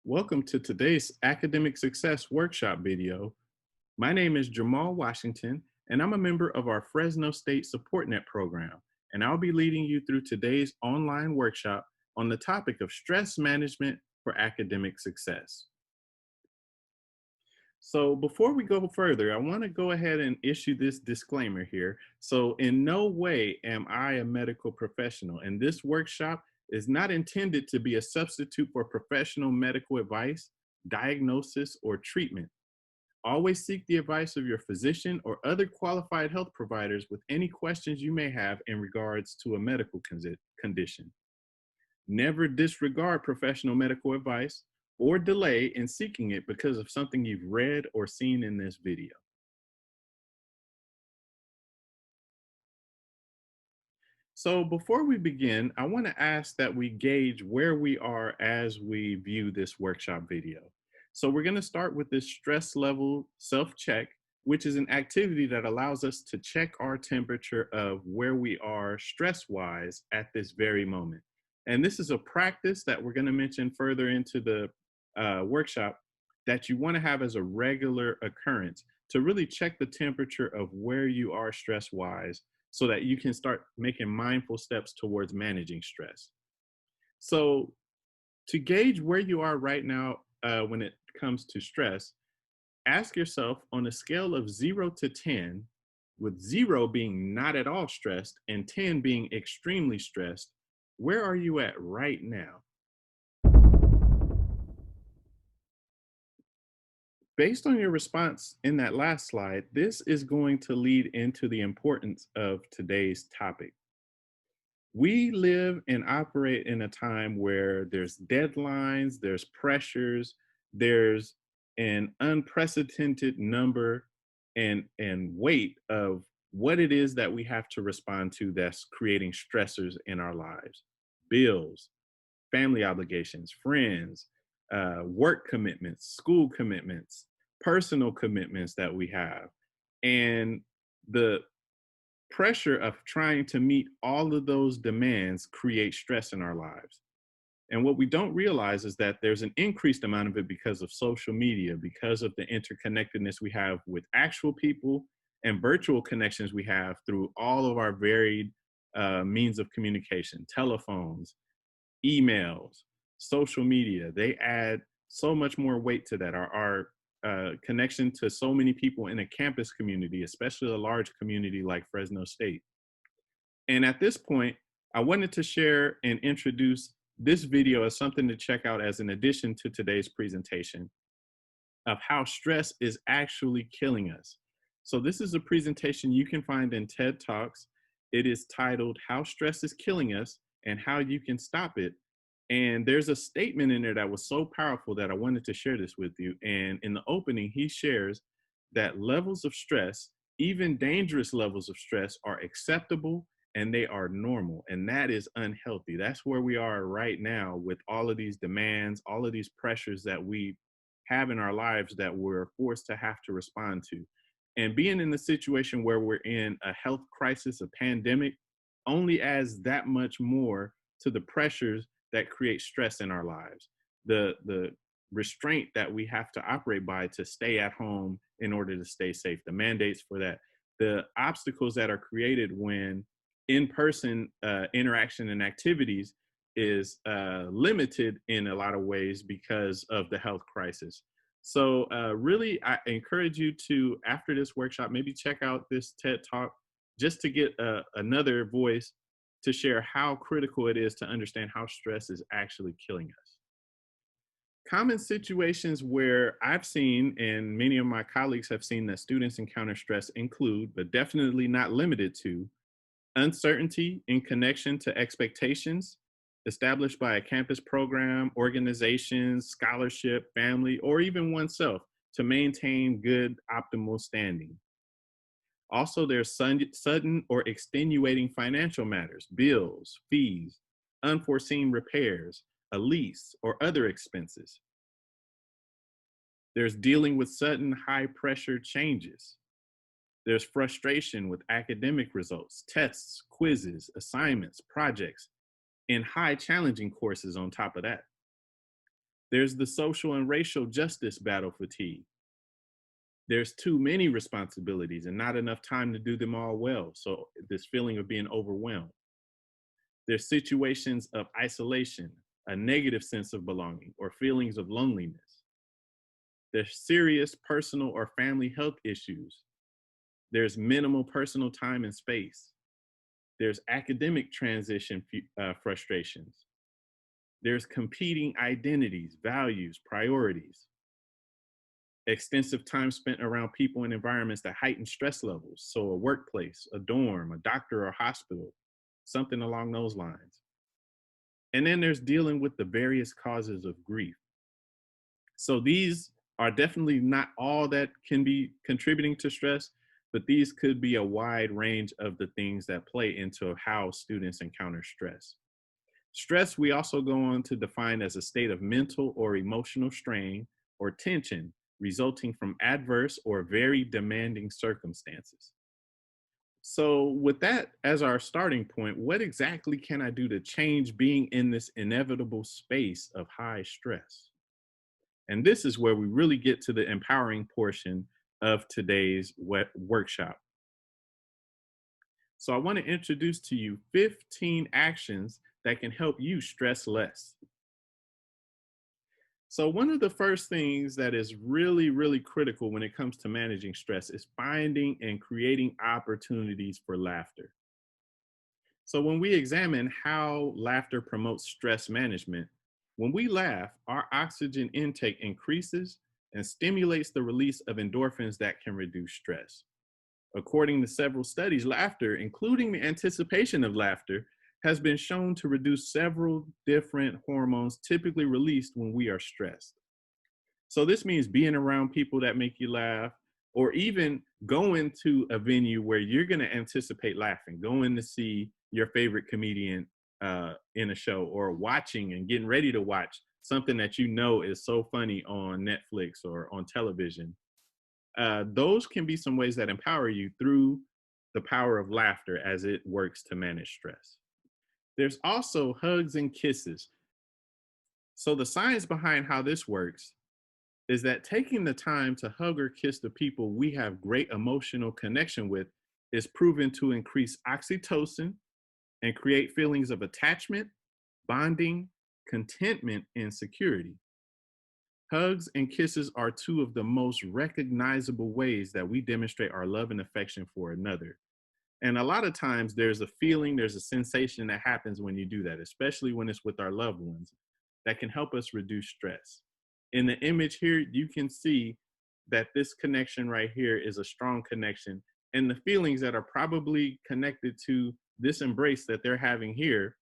Welcome to today's Academic Success Workshop video. My name is Jamal Washington, and I'm a member of our Fresno State Support Net program, and I'll be leading you through today's online workshop on the topic of stress management for academic success. So before we go further, I want to go ahead and issue this disclaimer here. So in no way am I a medical professional, and this workshop is not intended to be a substitute for professional medical advice, diagnosis, or treatment. Always seek the advice of your physician or other qualified health providers with any questions you may have in regards to a medical condition. Never disregard professional medical advice or delay in seeking it because of something you've read or seen in this video. So before we begin, I want to ask that we gauge where we are as we view this workshop video. So we're going to start with this stress level self-check, which is an activity that allows us to check our temperature of where we are stress-wise at this very moment. And this is a practice that we're going to mention further into the workshop that you want to have as a regular occurrence to really check the temperature of where you are stress-wise so that you can start making mindful steps towards managing stress. So to gauge where you are right now when it comes to stress, ask yourself on a scale of 0 to 10, with 0 being not at all stressed and 10 being extremely stressed, where are you at right now? Based on your response in that last slide, this is going to lead into the importance of today's topic. We live and operate in a time where there's deadlines, there's pressures, there's an unprecedented number and weight of what it is that we have to respond to that's creating stressors in our lives. Bills, family obligations, friends, work commitments, school commitments, personal commitments that we have. And the pressure of trying to meet all of those demands creates stress in our lives. And what we don't realize is that there's an increased amount of it because of social media, because of the interconnectedness we have with actual people and virtual connections we have through all of our varied means of communication, telephones, emails, social media. They add so much more weight to that. Our connection to so many people in a campus community, especially a large community like Fresno State. And at this point, I wanted to share and introduce this video as something to check out as an addition to today's presentation of how stress is actually killing us. So this is a presentation you can find in TED Talks. It is titled "How Stress is Killing Us and How You Can Stop It." And there's a statement in there that was so powerful that I wanted to share this with you. And in the opening, he shares that levels of stress, even dangerous levels of stress, are acceptable and they are normal. And that is unhealthy. That's where we are right now with all of these demands, all of these pressures that we have in our lives that we're forced to have to respond to. And being in the situation where we're in a health crisis, a pandemic, only adds that much more to the pressures that create stress in our lives. The restraint that we have to operate by to stay at home in order to stay safe, the mandates for that, the obstacles that are created when in-person interaction and activities is limited in a lot of ways because of the health crisis. So really, I encourage you to, after this workshop, maybe check out this TED Talk just to get another voice to share how critical it is to understand how stress is actually killing us. Common situations where I've seen, and many of my colleagues have seen, that students encounter stress include, but definitely not limited to, uncertainty in connection to expectations established by a campus program, organizations, scholarship, family, or even oneself to maintain good, optimal standing. Also, there's sudden or extenuating financial matters, bills, fees, unforeseen repairs, a lease, or other expenses. There's dealing with sudden high pressure changes. There's frustration with academic results, tests, quizzes, assignments, projects, and high challenging courses on top of that. There's the social and racial justice battle fatigue. There's too many responsibilities and not enough time to do them all well. So, this feeling of being overwhelmed. There's situations of isolation, a negative sense of belonging, or feelings of loneliness. There's serious personal or family health issues. There's minimal personal time and space. There's academic transition frustrations. There's competing identities, values, priorities. Extensive time spent around people and environments that heighten stress levels. So, a workplace, a dorm, a doctor or hospital, something along those lines. And then there's dealing with the various causes of grief. So, these are definitely not all that can be contributing to stress, but these could be a wide range of the things that play into how students encounter stress. Stress, we also go on to define as a state of mental or emotional strain or tension resulting from adverse or very demanding circumstances. So, with that as our starting point, what exactly can I do to change being in this inevitable space of high stress? And this is where we really get to the empowering portion of today's workshop. So, I want to introduce to you 15 actions that can help you stress less. So, one of the first things that is really, really critical when it comes to managing stress is finding and creating opportunities for laughter. So, when we examine how laughter promotes stress management, when we laugh, our oxygen intake increases and stimulates the release of endorphins that can reduce stress. According to several studies, laughter, including the anticipation of laughter, has been shown to reduce several different hormones typically released when we are stressed. So, this means being around people that make you laugh, or even going to a venue where you're going to anticipate laughing, going to see your favorite comedian in a show, or watching and getting ready to watch something that you know is so funny on Netflix or on television. Those can be some ways that empower you through the power of laughter as it works to manage stress. There's also hugs and kisses. So, the science behind how this works is that taking the time to hug or kiss the people we have great emotional connection with is proven to increase oxytocin and create feelings of attachment, bonding, contentment, and security. Hugs and kisses are two of the most recognizable ways that we demonstrate our love and affection for another. And a lot of times there's a feeling, there's a sensation that happens when you do that, especially when it's with our loved ones, that can help us reduce stress. In the image here, you can see that this connection right here is a strong connection. And the feelings that are probably connected to this embrace that they're having here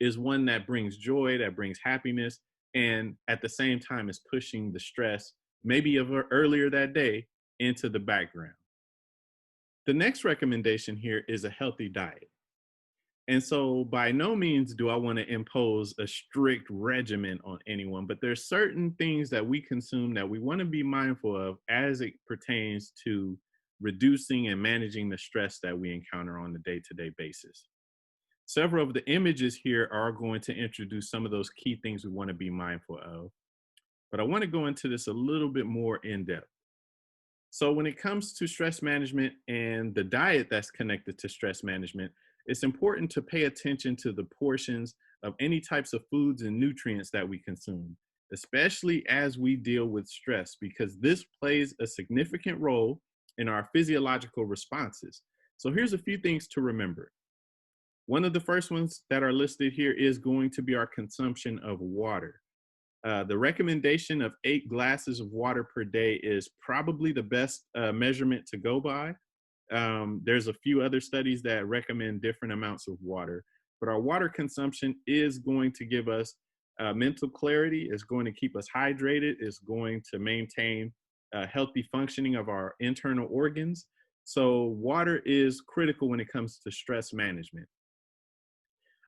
is one that brings joy, that brings happiness, and at the same time is pushing the stress, maybe of earlier that day, into the background. The next recommendation here is a healthy diet. And so by no means do I want to impose a strict regimen on anyone, but there's certain things that we consume that we want to be mindful of as it pertains to reducing and managing the stress that we encounter on a day-to-day basis. Several of the images here are going to introduce some of those key things we want to be mindful of, but I want to go into this a little bit more in depth. So when it comes to stress management and the diet that's connected to stress management, it's important to pay attention to the portions of any types of foods and nutrients that we consume, especially as we deal with stress, because this plays a significant role in our physiological responses. So here's a few things to remember. One of the first ones that are listed here is going to be our consumption of water. The recommendation of 8 glasses of water per day is probably the best measurement to go by. There's a few other studies that recommend different amounts of water, but our water consumption is going to give us mental clarity, is going to keep us hydrated, is going to maintain healthy functioning of our internal organs. So water is critical when it comes to stress management.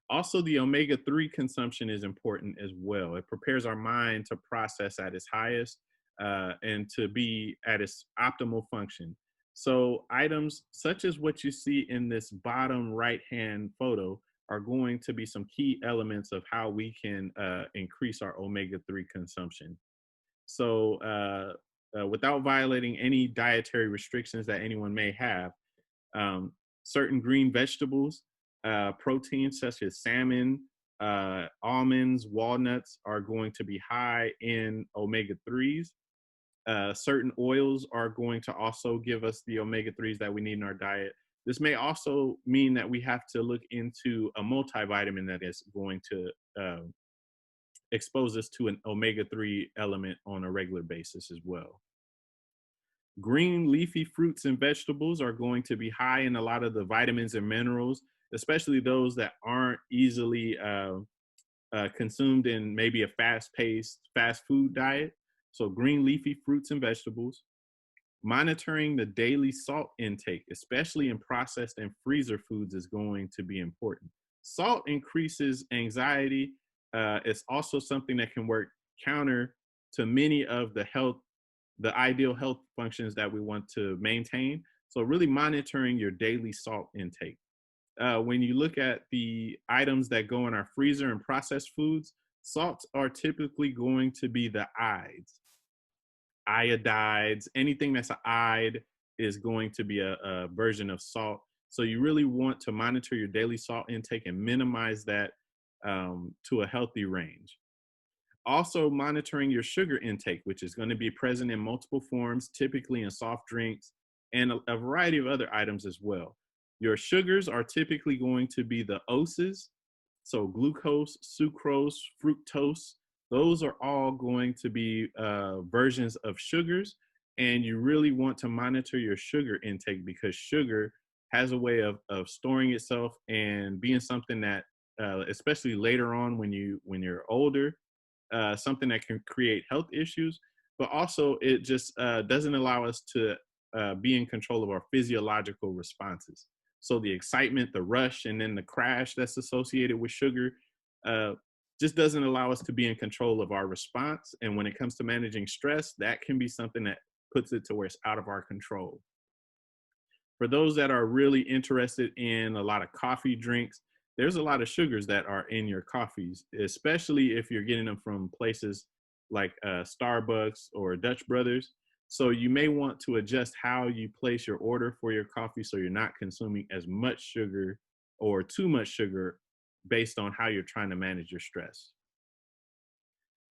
Also, the omega-3 consumption is important as well. It prepares our mind to process at its highest and to be at its optimal function. So items such as what you see in this bottom right-hand photo, are going to be some key elements of how we can increase our omega-3 consumption. So, without violating any dietary restrictions that anyone may have, um, certain green vegetables, proteins such as salmon, almonds, walnuts are going to be high in omega 3s. Certain oils are going to also give us the omega 3s that we need in our diet. This may also mean that we have to look into a multivitamin that is going to expose us to an omega 3 element on a regular basis as well. Green leafy fruits and vegetables are going to be high in a lot of the vitamins and minerals, especially those that aren't easily consumed in maybe a fast-paced fast food diet. So green leafy fruits and vegetables. Monitoring the daily salt intake, especially in processed and freezer foods, is going to be important. Salt increases anxiety. It's also something that can work counter to many of the ideal health functions that we want to maintain. So really monitoring your daily salt intake. When you look at the items that go in our freezer and processed foods, salts are typically going to be the ides, iodides, anything that's an ide is going to be a version of salt. So you really want to monitor your daily salt intake and minimize that to a healthy range. Also monitoring your sugar intake, which is going to be present in multiple forms, typically in soft drinks and a variety of other items as well. Your sugars are typically going to be the oses, so glucose, sucrose, fructose. Those are all going to be versions of sugars, and you really want to monitor your sugar intake because sugar has a way of storing itself and being something that, especially later on when you're older, something that can create health issues, but also it just doesn't allow us to be in control of our physiological responses. So the excitement, the rush, and then the crash that's associated with sugar just doesn't allow us to be in control of our response. And when it comes to managing stress, that can be something that puts it to where it's out of our control. For those that are really interested in a lot of coffee drinks, there's a lot of sugars that are in your coffees, especially if you're getting them from places like Starbucks or Dutch Brothers. So you may want to adjust how you place your order for your coffee so you're not consuming as much sugar or too much sugar based on how you're trying to manage your stress.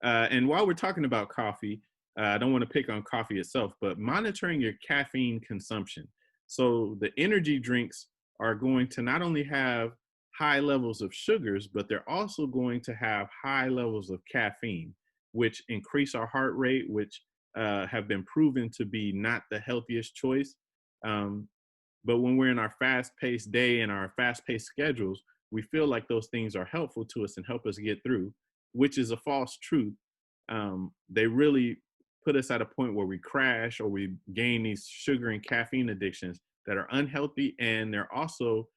And while we're talking about coffee, I don't want to pick on coffee itself, but monitoring your caffeine consumption. So the energy drinks are going to not only have high levels of sugars, but they're also going to have high levels of caffeine, which increase our heart rate, which have been proven to be not the healthiest choice. But when we're in our fast-paced day and our fast-paced schedules, we feel like those things are helpful to us and help us get through, which is a false truth. They really put us at a point where we crash or we gain these sugar and caffeine addictions that are unhealthy, and they're also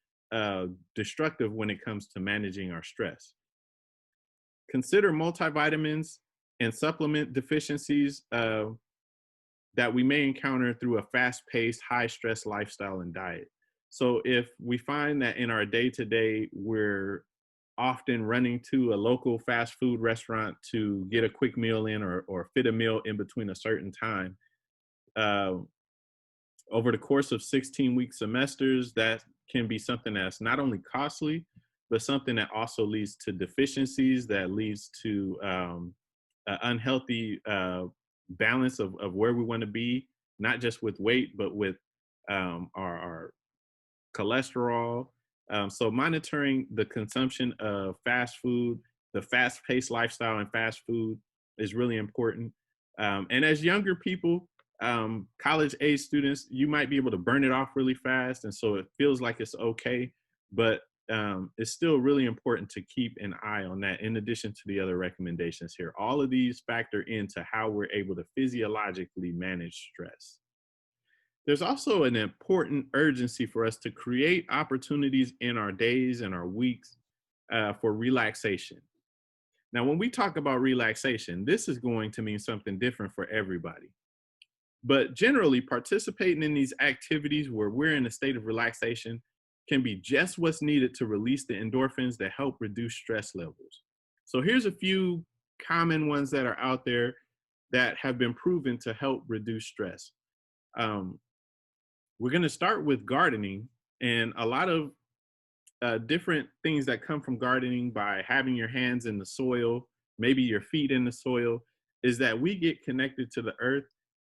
destructive when it comes to managing our stress. Consider multivitamins and supplement deficiencies that we may encounter through a fast-paced, high-stress lifestyle and diet. So if we find that in our day-to-day, we're often running to a local fast food restaurant to get a quick meal in or fit a meal in between a certain time, over the course of 16-week semesters, that can be something that's not only costly, but something that also leads to deficiencies, that leads to unhealthy balance of where we want to be, not just with weight, but with our cholesterol. So monitoring the consumption of fast food, the fast-paced lifestyle and fast food is really important. And as younger people, college age students, you might be able to burn it off really fast. And so it feels like it's okay, but it's still really important to keep an eye on that in addition to the other recommendations here. All of these factor into how we're able to physiologically manage stress. There's also an important urgency for us to create opportunities in our days and our weeks for relaxation. Now, when we talk about relaxation, this is going to mean something different for everybody. But generally, participating in these activities where we're in a state of relaxation can be just what's needed to release the endorphins that help reduce stress levels. So here's a few common ones that are out there that have been proven to help reduce stress. Um, we're going to start with gardening, and a lot of different things that come from gardening by having your hands in the soil, maybe your feet in the soil, is that we get connected to the earth,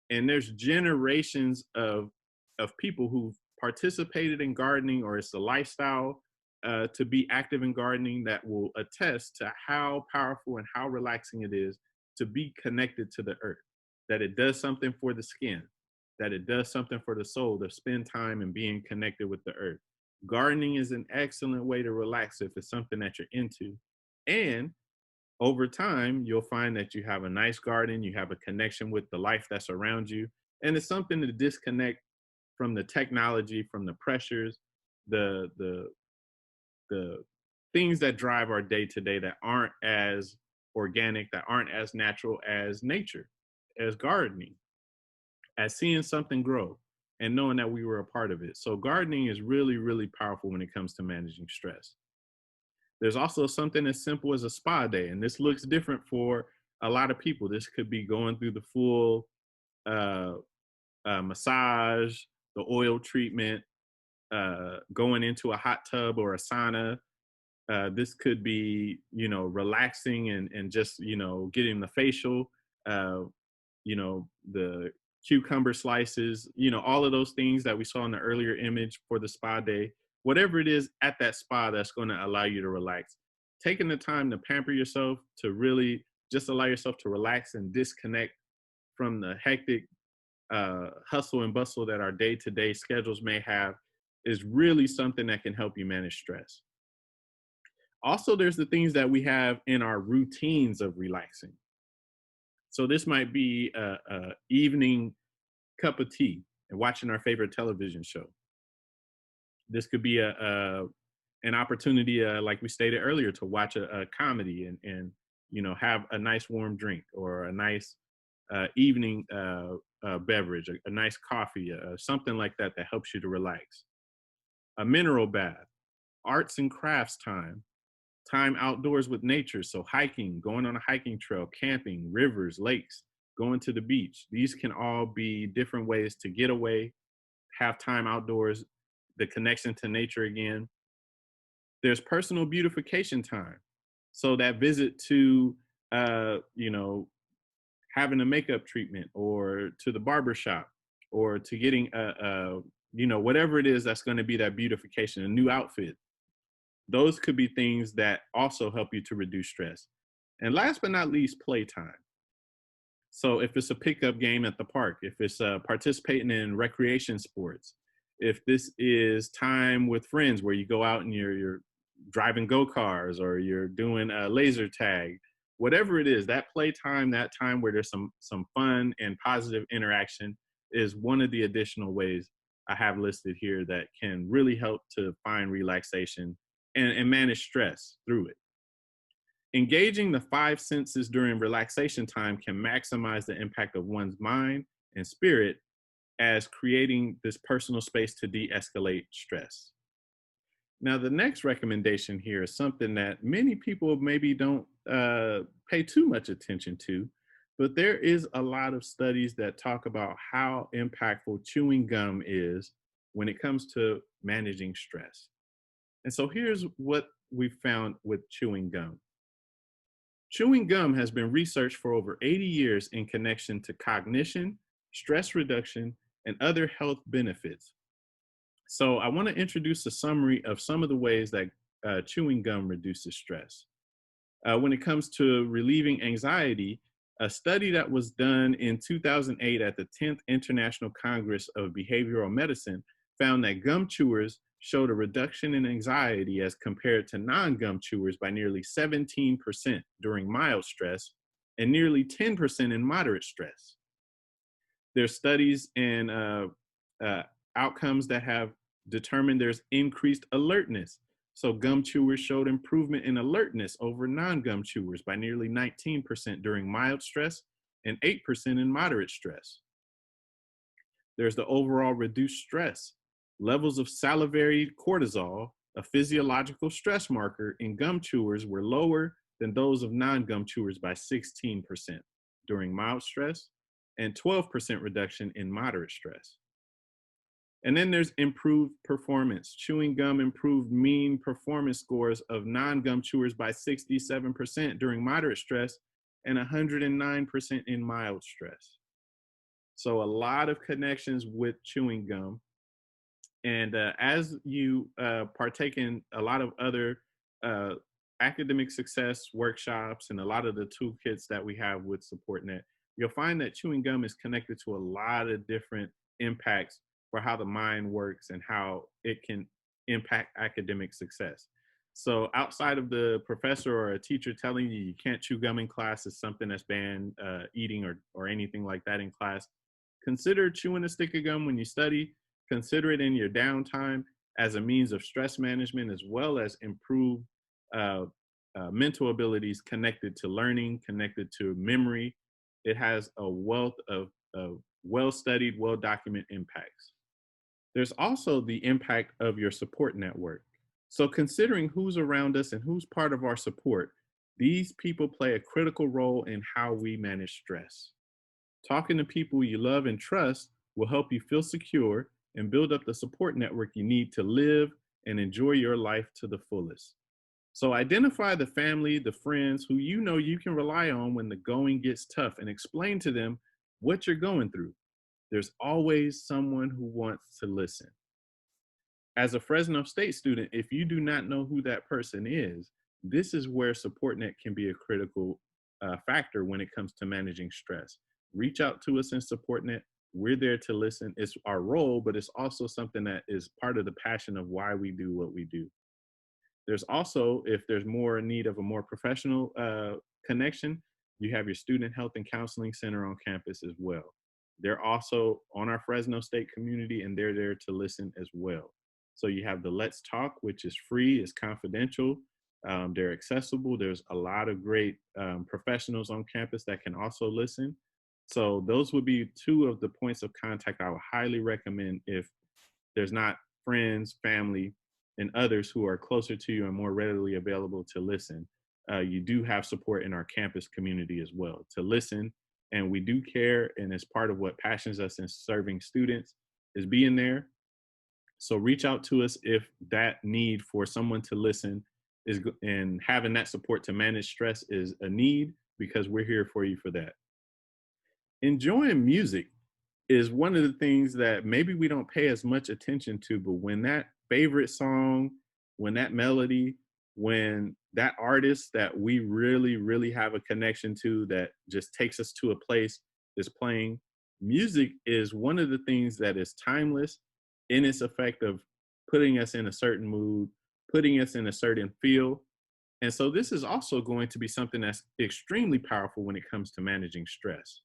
and there's generations of people who've participated in gardening, or it's a lifestyle to be active in gardening, that will attest to how powerful and how relaxing it is to be connected to the earth, that it does something for the skin, that it does something for the soul to spend time and being connected with the earth. Gardening is an excellent way to relax if it's something that you're into. And over time, you'll find that you have a nice garden, you have a connection with the life that's around you, and it's something to disconnect from the technology, from the pressures, the things that drive our day to day that aren't as organic, that aren't as natural as nature, as gardening, as seeing something grow and knowing that we were a part of it. So gardening is really, really powerful when it comes to managing stress. There's also something as simple as a spa day, and this looks different for a lot of people. This could be going through the full uh, massage, the oil treatment, going into a hot tub or a sauna. This could be, relaxing and just, getting the facial, uh, the cucumber slices, all of those things that we saw in the earlier image for the spa day. Whatever it is at that spa that's going to allow you to relax. Taking the time to pamper yourself, to really just allow yourself to relax and disconnect from the hectic hustle and bustle that our day-to-day schedules may have, is really something that can help you manage stress. Also, there's the things that we have in our routines of relaxing. So this might be a evening cup of tea and watching our favorite television show. This could be an opportunity, like we stated earlier, to watch a comedy and have a nice warm drink, or a nice evening beverage, a nice coffee, something like that that helps you to relax. A mineral bath, arts and crafts time outdoors with nature. So hiking, going on a hiking trail, camping, rivers, lakes, going to the beach. These can all be different ways to get away, have time outdoors, the connection to nature again. There's personal beautification time. So that visit to, having a makeup treatment, or to the barber shop, or to getting whatever it is that's going to be that beautification, a new outfit. Those could be things that also help you to reduce stress. And last but not least, playtime. So if it's a pickup game at the park, if it's participating in recreation sports, if this is time with friends where you go out and you're driving go-cars, or you're doing a laser tag, whatever it is, that playtime, that time where there's some fun and positive interaction, is one of the additional ways I have listed here that can really help to find relaxation and manage stress through it. Engaging the five senses during relaxation time can maximize the impact of one's mind and spirit, as creating this personal space to de-escalate stress. Now, the next recommendation here is something that many people maybe don't pay too much attention to, but there is a lot of studies that talk about how impactful chewing gum is when it comes to managing stress. And so here's what we found with chewing gum. Chewing gum has been researched for over 80 years in connection to cognition, stress reduction, and other health benefits. So I want to introduce a summary of some of the ways that chewing gum reduces stress. When it comes to relieving anxiety, a study that was done in 2008 at the 10th International Congress of Behavioral Medicine found that gum chewers showed a reduction in anxiety as compared to non-gum chewers by nearly 17% during mild stress, and nearly 10% in moderate stress. There's studies and outcomes that have determined there's increased alertness. So gum chewers showed improvement in alertness over non-gum chewers by nearly 19% during mild stress and 8% in moderate stress. There's the overall reduced stress. Levels of salivary cortisol, a physiological stress marker in gum chewers, were lower than those of non-gum chewers by 16% during mild stress and 12% reduction in moderate stress. And then there's improved performance. Chewing gum improved mean performance scores of non-gum chewers by 67% during moderate stress and 109% in mild stress. So a lot of connections with chewing gum. And as you partake in a lot of other uh, academic success workshops and a lot of the toolkits that we have with SupportNet, you'll find that chewing gum is connected to a lot of different impacts for how the mind works and how it can impact academic success. So outside of the professor or a teacher telling you you can't chew gum in class is something that's banned, eating or anything like that in class, consider chewing a stick of gum when you study. Consider it in your downtime as a means of stress management, as well as improve uh, mental abilities connected to learning, connected to memory. It has a wealth of well-studied, well-documented impacts. There's also the impact of your support network. So considering who's around us and who's part of our support, these people play a critical role in how we manage stress. Talking to people you love and trust will help you feel secure and build up the support network you need to live and enjoy your life to the fullest. So identify the family, the friends who you know you can rely on when the going gets tough and explain to them what you're going through. There's always someone who wants to listen. As a Fresno State student, if you do not know who that person is, this is where SupportNet can be a critical factor when it comes to managing stress. Reach out to us in SupportNet. We're there to listen. It's our role, but it's also something that is part of the passion of why we do what we do. There's also, if there's more need of a more professional connection, you have your Student Health and Counseling Center on campus as well. They're also on our Fresno State community, and they're there to listen as well. So you have the Let's Talk, which is free, is confidential. They're accessible. There's a lot of great professionals on campus that can also listen. So those would be two of the points of contact I would highly recommend if there's not friends, family, and others who are closer to you and more readily available to listen. You do have support in our campus community as well to listen. And we do care, and it's part of what passions us in serving students is being there. So reach out to us if that need for someone to listen is and having that support to manage stress is a need, because we're here for you for that. Enjoying music is one of the things that maybe we don't pay as much attention to, but when that favorite song, when that melody, when that artist that we really, really have a connection to that just takes us to a place is playing, music is one of the things that is timeless in its effect of putting us in a certain mood, putting us in a certain feel. And so this is also going to be something that's extremely powerful when it comes to managing stress.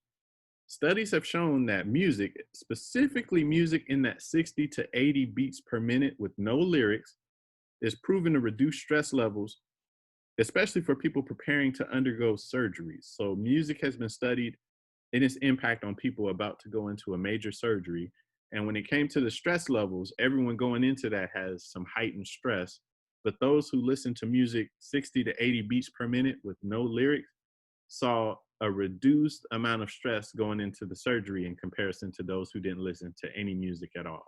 Studies have shown that music, specifically music in that 60 to 80 beats per minute with no lyrics, is proven to reduce stress levels, especially for people preparing to undergo surgeries. So music has been studied in its impact on people about to go into a major surgery. And when it came to the stress levels, everyone going into that has some heightened stress. But those who listen to music 60 to 80 beats per minute with no lyrics saw a reduced amount of stress going into the surgery in comparison to those who didn't listen to any music at all.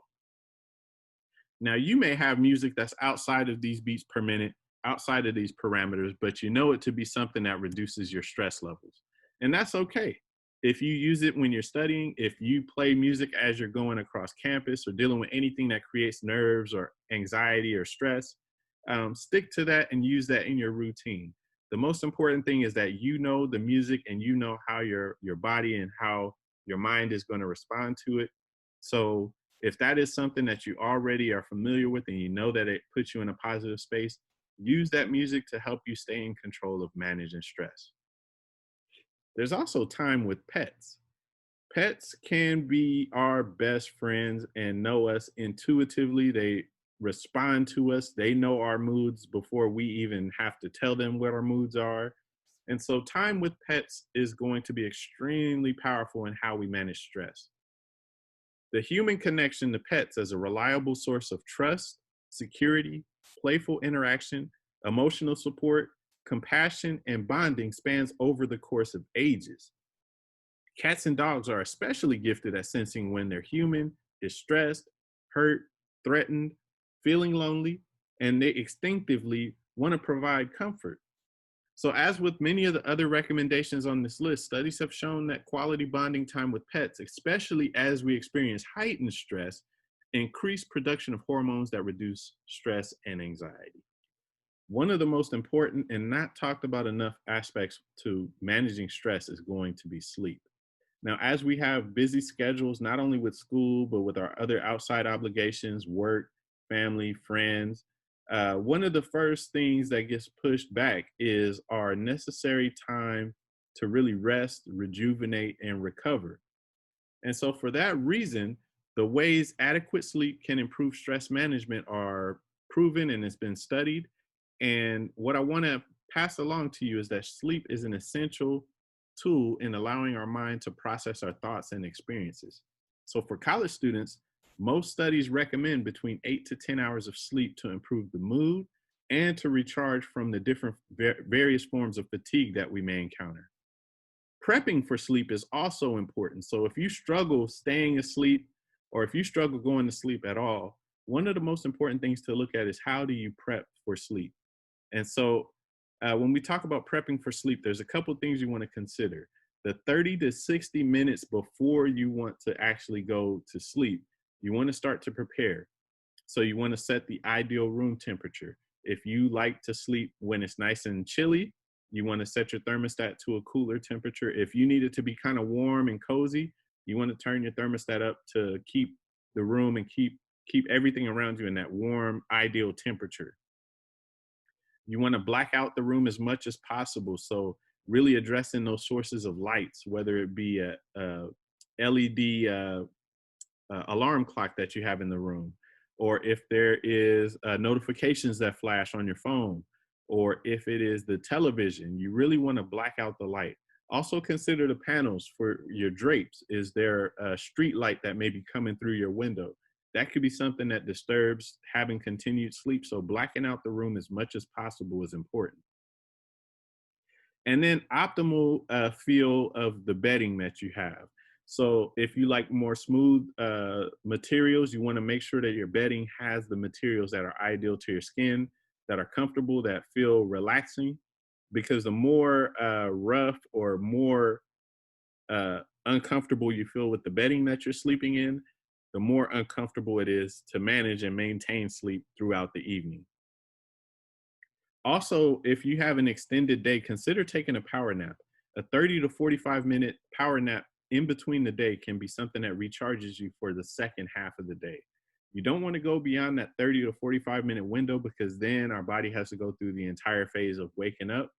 Now, you may have music that's outside of these beats per minute, outside of these parameters, but you know it to be something that reduces your stress levels. And that's okay. If you use it when you're studying, if you play music as you're going across campus or dealing with anything that creates nerves or anxiety or stress, stick to that and use that in your routine. The most important thing is that you know the music and you know how your body and how your mind is going to respond to it. So if that is something that you already are familiar with and you know that it puts you in a positive space, use that music to help you stay in control of managing stress. There's also time with pets. Pets can be our best friends and know us intuitively. They respond to us. They know our moods before we even have to tell them what our moods are. And so time with pets is going to be extremely powerful in how we manage stress. The human connection to pets as a reliable source of trust, security, playful interaction, emotional support, compassion, and bonding spans over the course of ages. Cats and dogs are especially gifted at sensing when their human is stressed, hurt, threatened, feeling lonely, and they instinctively want to provide comfort. So, as with many of the other recommendations on this list, studies have shown that quality bonding time with pets, especially as we experience heightened stress, increase production of hormones that reduce stress and anxiety. One of the most important and not talked about enough aspects to managing stress is going to be sleep. Now, as we have busy schedules, not only with school, but with our other outside obligations, work, family, friends, one of the first things that gets pushed back is our necessary time to really rest, rejuvenate, and recover. And so, for that reason, the ways adequate sleep can improve stress management are proven and it's been studied. And what I want to pass along to you is that sleep is an essential tool in allowing our mind to process our thoughts and experiences. So, for college students, most studies recommend between 8 to 10 hours of sleep to improve the mood and to recharge from the different various forms of fatigue that we may encounter. Prepping for sleep is also important. So if you struggle staying asleep or if you struggle going to sleep at all, one of the most important things to look at is how do you prep for sleep? And so when we talk about prepping for sleep, there's a couple things you want to consider. The 30 to 60 minutes before you want to actually go to sleep, you want to start to prepare. So you want to set the ideal room temperature. If you like to sleep when it's nice and chilly, you want to set your thermostat to a cooler temperature. If you need it to be kind of warm and cozy, you want to turn your thermostat up to keep the room and keep everything around you in that warm, ideal temperature. You want to black out the room as much as possible. So really addressing those sources of lights, whether it be a LED alarm clock that you have in the room, or if there is notifications that flash on your phone, or if it is the television, you really want to black out the light. Also consider the panels for your drapes. Is there a street light that may be coming through your window? That could be something that disturbs having continued sleep. So blacking out the room as much as possible is important. And then optimal feel of the bedding that you have. So if you like more smooth materials, you want to make sure that your bedding has the materials that are ideal to your skin, that are comfortable, that feel relaxing. Because the more rough or more uncomfortable you feel with the bedding that you're sleeping in, the more uncomfortable it is to manage and maintain sleep throughout the evening. Also, if you have an extended day, consider taking a power nap. A 30 to 45-minute power nap in between the day can be something that recharges you for the second half of the day. You don't want to go beyond that 30 to 45-minute window because then our body has to go through the entire phase of waking up.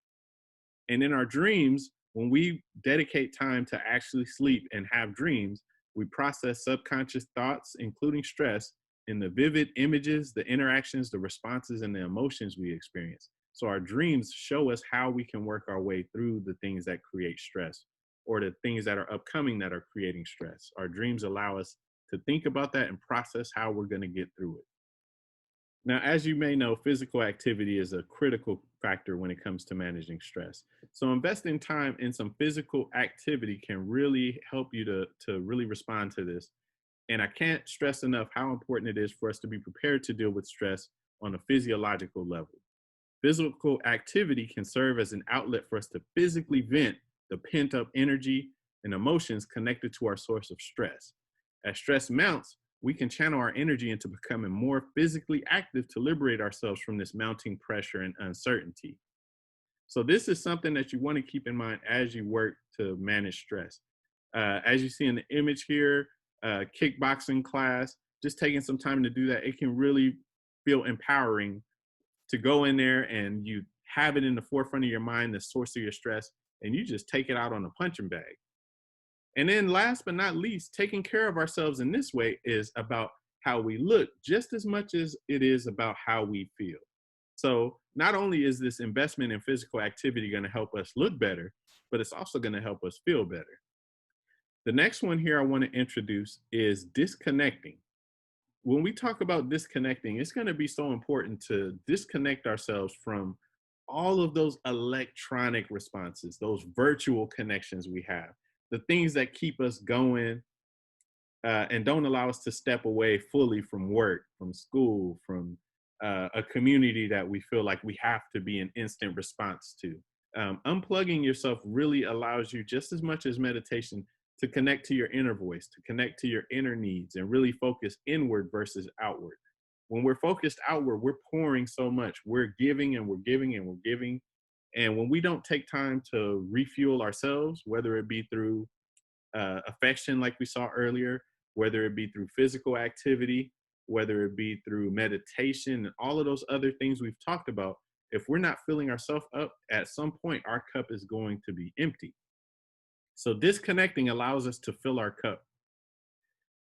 And in our dreams, when we dedicate time to actually sleep and have dreams, we process subconscious thoughts, including stress, in the vivid images, the interactions, the responses, and the emotions we experience. So our dreams show us how we can work our way through the things that create stress or the things that are upcoming that are creating stress. Our dreams allow us to think about that and process how we're going to get through it. Now, as you may know, physical activity is a critical factor when it comes to managing stress. So investing time in some physical activity can really help you to really respond to this. And I can't stress enough how important it is for us to be prepared to deal with stress on a physiological level. Physical activity can serve as an outlet for us to physically vent the pent up energy and emotions connected to our source of stress. As stress mounts, we can channel our energy into becoming more physically active to liberate ourselves from this mounting pressure and uncertainty. So, this is something that you want to keep in mind as you work to manage stress. As you see in the image here, kickboxing class, just taking some time to do that, it can really feel empowering to go in there and you have it in the forefront of your mind, the source of your stress, and you just take it out on a punching bag. And then last but not least, taking care of ourselves in this way is about how we look just as much as it is about how we feel. So not only is this investment in physical activity going to help us look better, but it's also going to help us feel better. The next one here I want to introduce is disconnecting. When we talk about disconnecting, it's going to be so important to disconnect ourselves from all of those electronic responses, those virtual connections we have, the things that keep us going and don't allow us to step away fully from work, from school, from a community that we feel like we have to be an instant response to. Unplugging yourself really allows you, just as much as meditation, to connect to your inner voice, to connect to your inner needs, and really focus inward versus outward. When we're focused outward, we're pouring so much. We're giving and we're giving and we're giving. And when we don't take time to refuel ourselves, whether it be through affection, like we saw earlier, whether it be through physical activity, whether it be through meditation, and all of those other things we've talked about, if we're not filling ourselves up, at some point our cup is going to be empty. So disconnecting allows us to fill our cup.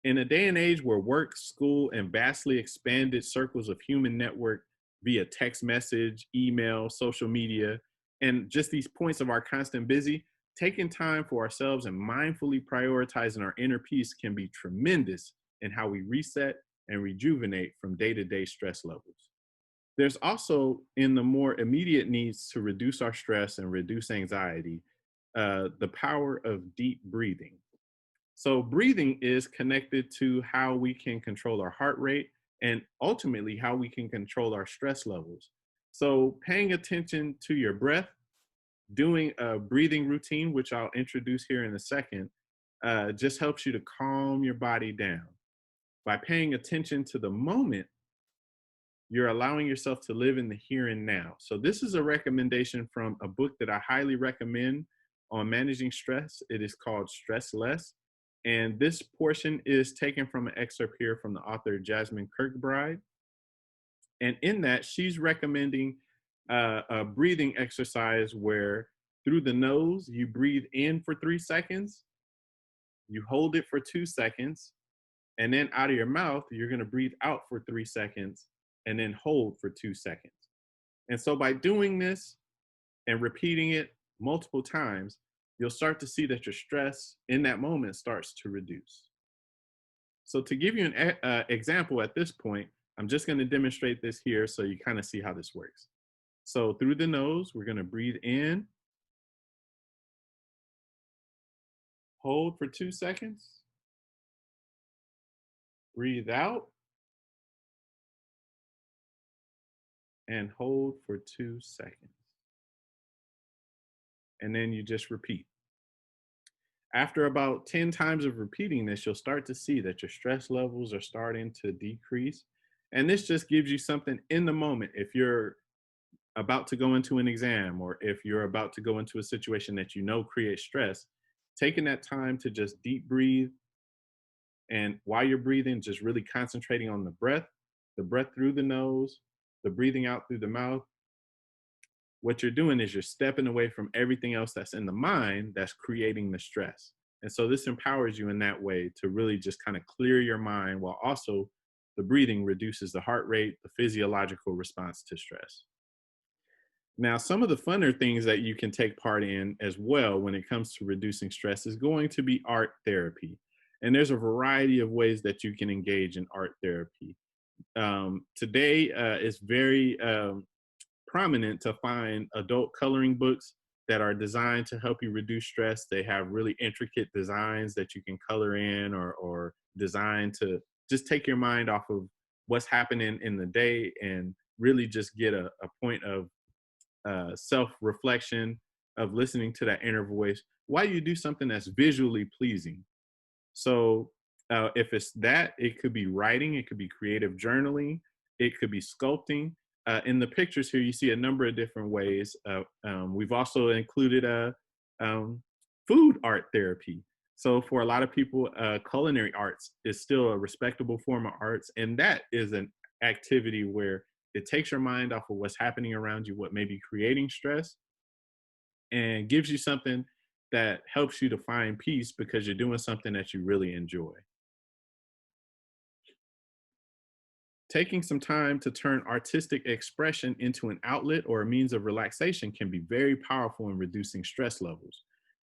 In a day and age where work, school, and vastly expanded circles of human network via text message, email, social media, and just these points of our constant busy, taking time for ourselves and mindfully prioritizing our inner peace can be tremendous in how we reset and rejuvenate from day-to-day stress levels. There's also, in the more immediate needs to reduce our stress and reduce anxiety, the power of deep breathing. So breathing is connected to how we can control our heart rate and ultimately how we can control our stress levels. So paying attention to your breath, doing a breathing routine, which I'll introduce here in a second, just helps you to calm your body down. By paying attention to the moment, you're allowing yourself to live in the here and now. So this is a recommendation from a book that I highly recommend on managing stress. It is called Stress Less. And this portion is taken from an excerpt here from the author Jasmine Kirkbride. And in that, she's recommending a breathing exercise where through the nose, you breathe in for 3 seconds, you hold it for 2 seconds, and then out of your mouth, you're going to breathe out for 3 seconds and then hold for 2 seconds. And so by doing this and repeating it multiple times, you'll start to see that your stress in that moment starts to reduce. So to give you an example at this point, I'm just going to demonstrate this here so you kind of see how this works. So through the nose, we're going to breathe in, hold for 2 seconds, breathe out, and hold for 2 seconds. And then you just repeat. After about 10 times of repeating this, you'll start to see that your stress levels are starting to decrease. And this just gives you something in the moment. If you're about to go into an exam or if you're about to go into a situation that you know creates stress, taking that time to just deep breathe. And while you're breathing, just really concentrating on the breath through the nose, the breathing out through the mouth. What you're doing is you're stepping away from everything else that's in the mind that's creating the stress. And so this empowers you in that way to really just kind of clear your mind while also the breathing reduces the heart rate, the physiological response to stress. Now, some of the funner things that you can take part in as well when it comes to reducing stress is going to be art therapy. And there's a variety of ways that you can engage in art therapy. Today, it's very prominent to find adult coloring books that are designed to help you reduce stress. They have really intricate designs that you can color in or design to just take your mind off of what's happening in the day and really just get a point of self-reflection, of listening to that inner voice while you do something that's visually pleasing. So if it's that, it could be writing, it could be creative journaling, it could be sculpting. In the pictures here, you see a number of different ways. We've also included food art therapy. So for a lot of people, culinary arts is still a respectable form of arts. And that is an activity where it takes your mind off of what's happening around you, what may be creating stress, and gives you something that helps you to find peace because you're doing something that you really enjoy. Taking some time to turn artistic expression into an outlet or a means of relaxation can be very powerful in reducing stress levels.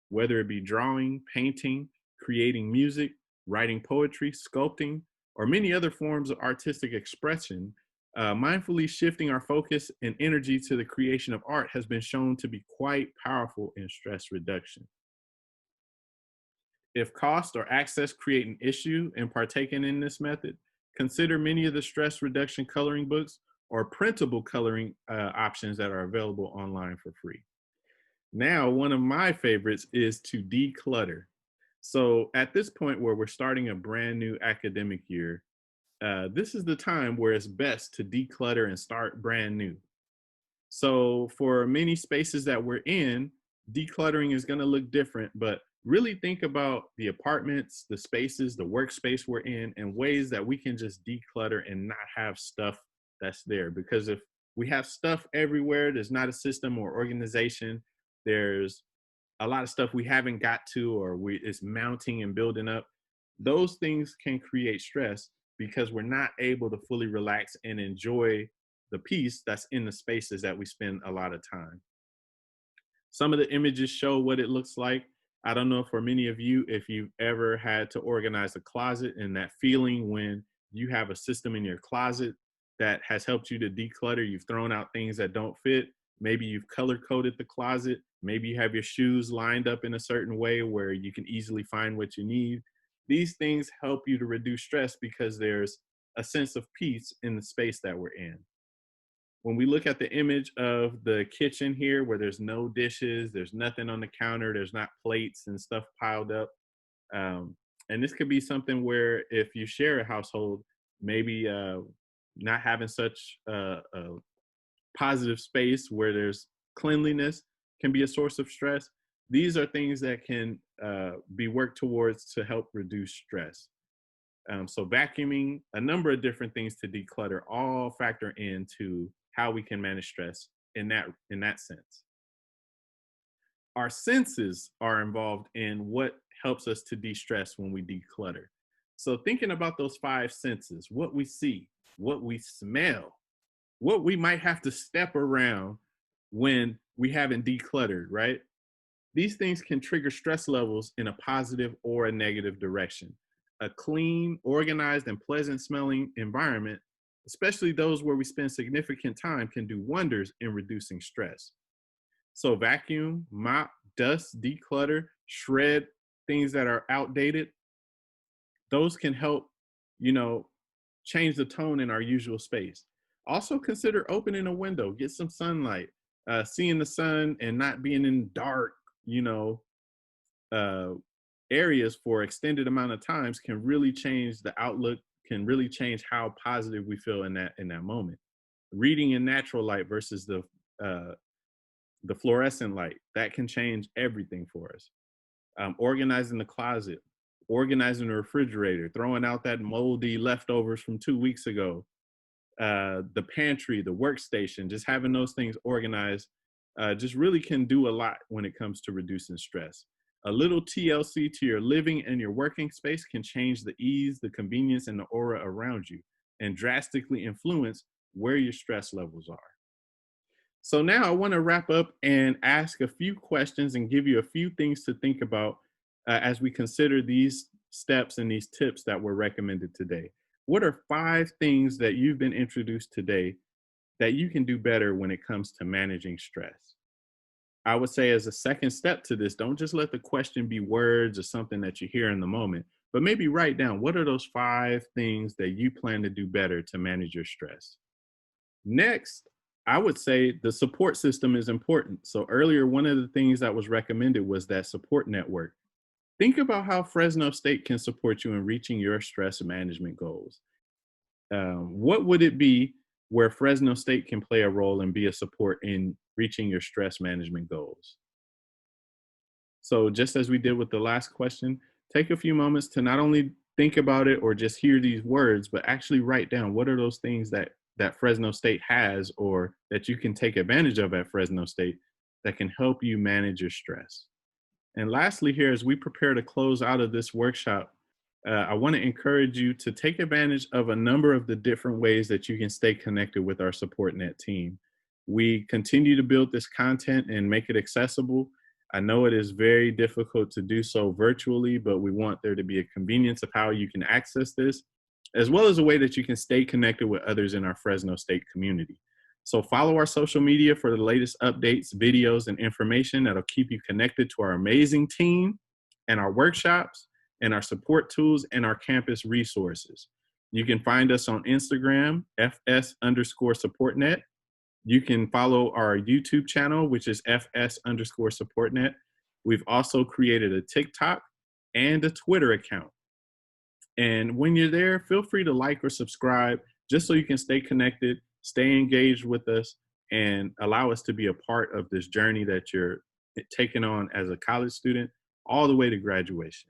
Whether it be drawing, painting, creating music, writing poetry, sculpting, or many other forms of artistic expression, mindfully shifting our focus and energy to the creation of art has been shown to be quite powerful in stress reduction. If cost or access create an issue in partaking in this method, consider many of the stress reduction coloring books or printable coloring options that are available online for free. Now, one of my favorites is to declutter. So at this point where we're starting a brand new academic year, this is the time where it's best to declutter and start brand new. So for many spaces that we're in, decluttering is going to look different, but really think about the apartments, the spaces, the workspace we're in, and ways that we can just declutter and not have stuff that's there. Because if we have stuff everywhere, there's not a system or organization, there's a lot of stuff we haven't got to, or it's mounting and building up. Those things can create stress because we're not able to fully relax and enjoy the peace that's in the spaces that we spend a lot of time. Some of the images show what it looks like. I don't know for many of you, if you've ever had to organize a closet, and that feeling when you have a system in your closet that has helped you to declutter. You've thrown out things that don't fit. Maybe you've color coded the closet. Maybe you have your shoes lined up in a certain way where you can easily find what you need. These things help you to reduce stress because there's a sense of peace in the space that we're in. When we look at the image of the kitchen here, where there's no dishes, there's nothing on the counter, there's not plates and stuff piled up. And this could be something where if you share a household, maybe not having such a positive space where there's cleanliness can be a source of stress. These are things that can be worked towards to help reduce stress. So vacuuming, a number of different things to declutter, all factor into how we can manage stress in that sense. Our senses are involved in what helps us to de-stress when we declutter. So thinking about those five senses, what we see, what we smell, what we might have to step around when we haven't decluttered, right? These things can trigger stress levels in a positive or a negative direction. A clean, organized, and pleasant smelling environment, especially those where we spend significant time, can do wonders in reducing stress. So vacuum, mop, dust, declutter, shred things that are outdated. Those can help, change the tone in our usual space. Also consider opening a window, get some sunlight. Seeing the sun and not being in dark, areas for extended amount of times can really change the outlook, can really change how positive we feel in that moment. Reading in natural light versus the fluorescent light, that can change everything for us. Organizing the closet, organizing the refrigerator, throwing out that moldy leftovers from 2 weeks ago, the pantry, the workstation, just having those things organized just really can do a lot when it comes to reducing stress. A little TLC to your living and your working space can change the ease, the convenience, and the aura around you, and drastically influence where your stress levels are. So now I want to wrap up and ask a few questions and give you a few things to think about as we consider these steps and these tips that were recommended today. What are 5 things that you've been introduced today that you can do better when it comes to managing stress? I would say as a second step to this, don't just let the question be words or something that you hear in the moment, but maybe write down what are those 5 things that you plan to do better to manage your stress. Next, I would say the support system is important. So earlier, one of the things that was recommended was that support network. Think about how Fresno State can support you in reaching your stress management goals. What would it be where Fresno State can play a role and be a support in reaching your stress management goals? So just as we did with the last question, take a few moments to not only think about it or just hear these words, but actually write down what are those things that Fresno State has or that you can take advantage of at Fresno State that can help you manage your stress. And lastly here, as we prepare to close out of this workshop, I want to encourage you to take advantage of a number of the different ways that you can stay connected with our support net team. We continue to build this content and make it accessible. I know it is very difficult to do so virtually, but we want there to be a convenience of how you can access this, as well as a way that you can stay connected with others in our Fresno State community. So follow our social media for the latest updates, videos, and information that'll keep you connected to our amazing team and our workshops and our support tools and our campus resources. You can find us on Instagram, FS_SupportNet. You can follow our YouTube channel, which is FS_SupportNet. We've also created a TikTok and a Twitter account. And when you're there, feel free to like or subscribe just so you can stay connected, stay engaged with us, and allow us to be a part of this journey that you're taking on as a college student all the way to graduation.